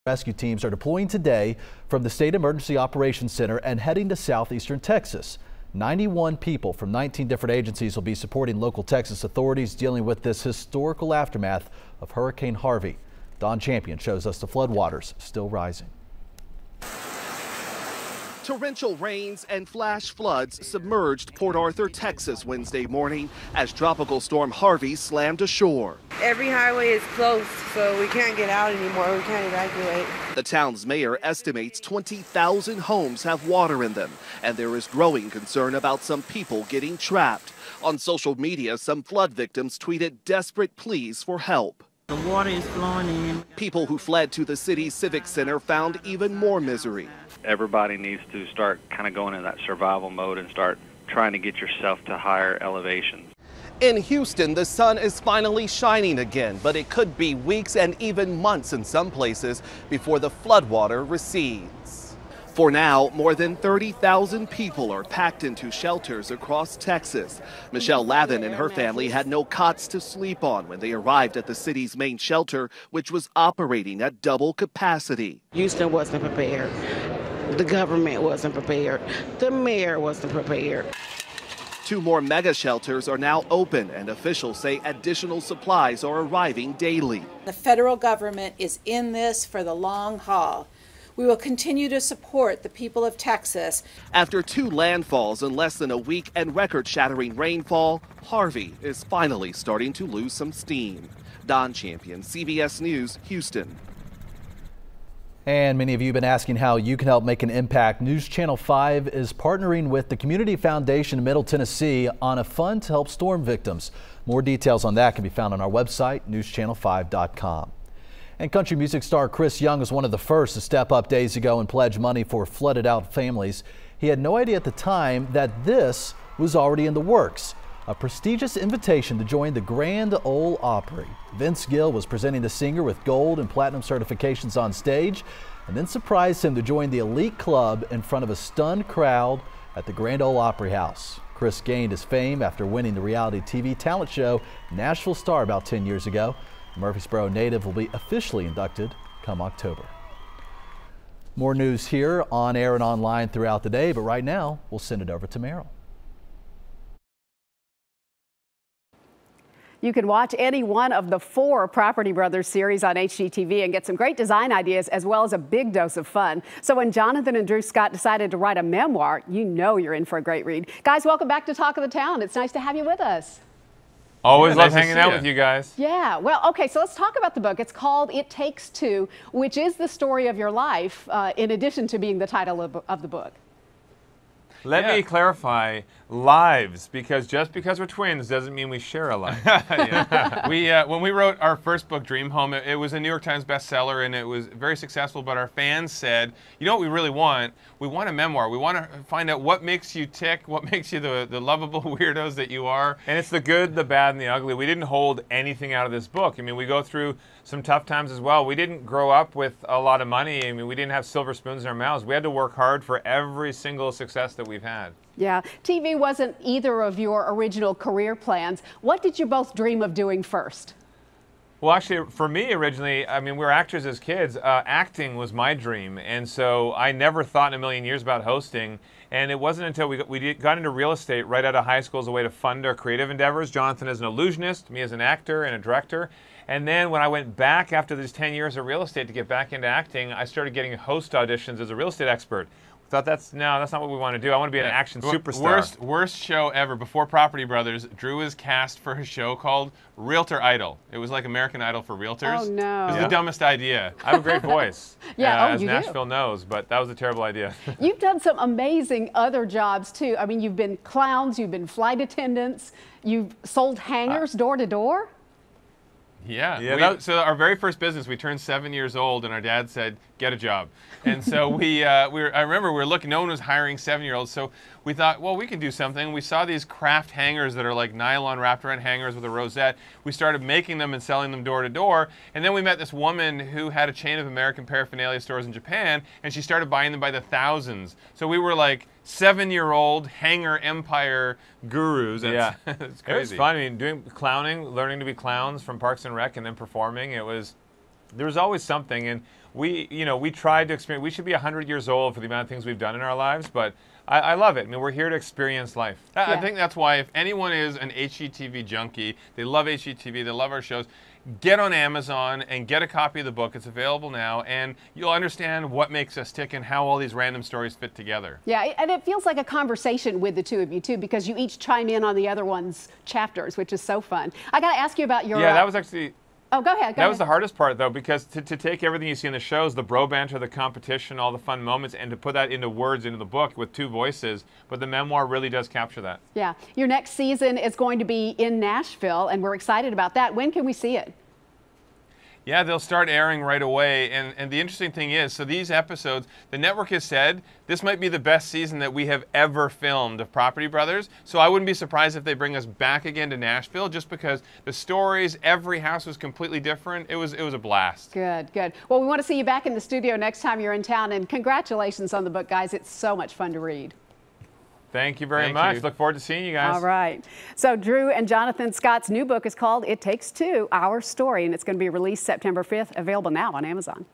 Rescue teams are deploying today from the State Emergency Operations Center and heading to southeastern Texas. 91 people from 19 different agencies will be supporting local Texas authorities dealing with this historical aftermath of Hurricane Harvey. Don Champion shows us the floodwaters still rising. Torrential rains and flash floods submerged Port Arthur, Texas Wednesday morning as Tropical Storm Harvey slammed ashore. Every highway is closed, so we can't get out anymore. We can't evacuate. The town's mayor estimates 20,000 homes have water in them, and there is growing concern about some people getting trapped. On social media, some flood victims tweeted desperate pleas for help. The water is flowing in. People who fled to the city's Civic Center found even more misery. Everybody needs to start kind of going in that survival mode and start trying to get yourself to higher elevations. In Houston, the sun is finally shining again, but it could be weeks and even months in some places before the floodwater recedes. For now, more than 30,000 people are packed into shelters across Texas. Michelle Lavin and her family had no cots to sleep on when they arrived at the city's main shelter, which was operating at double capacity. Houston wasn't prepared. The government wasn't prepared. The mayor wasn't prepared. 2 more mega shelters are now open, and officials say additional supplies are arriving daily. The federal government is in this for the long haul. We will continue to support the people of Texas. After 2 landfalls in less than a week and record-shattering rainfall, Harvey is finally starting to lose some steam. Don Champion, CBS News, Houston. And many of you have been asking how you can help make an impact. News Channel 5 is partnering with the Community Foundation in Middle Tennessee on a fund to help storm victims. More details on that can be found on our website, newschannel5.com. And country music star Chris Young was one of the first to step up days ago and pledge money for flooded out families. He had no idea at the time that this was already in the works. A prestigious invitation to join the Grand Ole Opry. Vince Gill was presenting the singer with gold and platinum certifications on stage and then surprised him to join the elite club in front of a stunned crowd at the Grand Ole Opry House. Chris gained his fame after winning the reality TV talent show Nashville Star about 10 years ago. The Murfreesboro native will be officially inducted come October. More news here on air and online throughout the day, but right now we'll send it over to Meryl. You can watch any one of the 4 Property Brothers series on HGTV and get some great design ideas as well as a big dose of fun. So when Jonathan and Drew Scott decided to write a memoir, you know you're in for a great read. Guys, welcome back to Talk of the Town. It's nice to have you with us. Always love hanging out with you guys. Yeah, well, okay, so let's talk about the book. It's called It Takes Two, which is the story of your life, in addition to being the title of the book. Let me clarify, lives, because just because we're twins doesn't mean we share a life. When we wrote our first book, Dream Home, it was a New York Times bestseller and it was very successful, but our fans said, you know what we really want? We want a memoir. We want to find out what makes you tick, what makes you the lovable weirdos that you are. And it's the good, the bad, and the ugly. We didn't hold anything out of this book. I mean, we go through some tough times as well. We didn't grow up with a lot of money. I mean, we didn't have silver spoons in our mouths. We had to work hard for every single success that we've had. Yeah, TV wasn't either of your original career plans. What did you both dream of doing first? Well, actually, for me originally, I mean, we were actors as kids. Acting was my dream, and so I never thought in a million years about hosting. And it wasn't until we got into real estate right out of high school as a way to fund our creative endeavors. Jonathan as an illusionist, me as an actor and a director. And then when I went back after these 10 years of real estate to get back into acting, I started getting host auditions as a real estate expert. Thought that's not what we want to do. I want to be an action superstar. Worst show ever. Before Property Brothers, Drew was cast for a show called Realtor Idol. It was like American Idol for realtors. Oh no! It was the dumbest idea. I have a great voice. As Nashville knows, but that was a terrible idea. You've done some amazing other jobs too. I mean, you've been clowns, you've been flight attendants, you've sold hangers door to door. Yeah. So our very first business, we turned 7 years old, and our dad said, "Get a job." And so I remember we were looking. No one was hiring 7-year-olds, so we thought, well, we could do something. We saw these craft hangers that are like nylon wrapped around hangers with a rosette. We started making them and selling them door to door. And then we met this woman who had a chain of American paraphernalia stores in Japan, and she started buying them by the thousands. So we were like 7-year-old hanger empire gurus. Yeah, it's crazy. It was fun. I mean, doing clowning, learning to be clowns from Parks and Rec, and then performing. There was always something. And we tried to experience. We should be 100 years old for the amount of things we've done in our lives, but I love it. I mean, we're here to experience life. I think that's why if anyone is an HGTV junkie, they love HGTV, they love our shows, get on Amazon and get a copy of the book. It's available now, and you'll understand what makes us tick and how all these random stories fit together. Yeah, and it feels like a conversation with the two of you, too, because you each chime in on the other one's chapters, which is so fun. I got to ask you about your... Yeah, that was actually... Oh, go ahead. That was the hardest part, though, because to take everything you see in the shows, the bro banter, the competition, all the fun moments, and to put that into words into the book with two voices, but the memoir really does capture that. Yeah. Your next season is going to be in Nashville, and we're excited about that. When can we see it? Yeah, they'll start airing right away. And the interesting thing is, so these episodes, the network has said this might be the best season that we have ever filmed of Property Brothers. So I wouldn't be surprised if they bring us back again to Nashville, just because the stories, every house was completely different. It was a blast. Good, good. Well, we want to see you back in the studio next time you're in town. And congratulations on the book, guys. It's so much fun to read. Thank you very much. Look forward to seeing you guys. All right. So Drew and Jonathan Scott's new book is called It Takes Two, Our Story, and it's going to be released September 5th, available now on Amazon.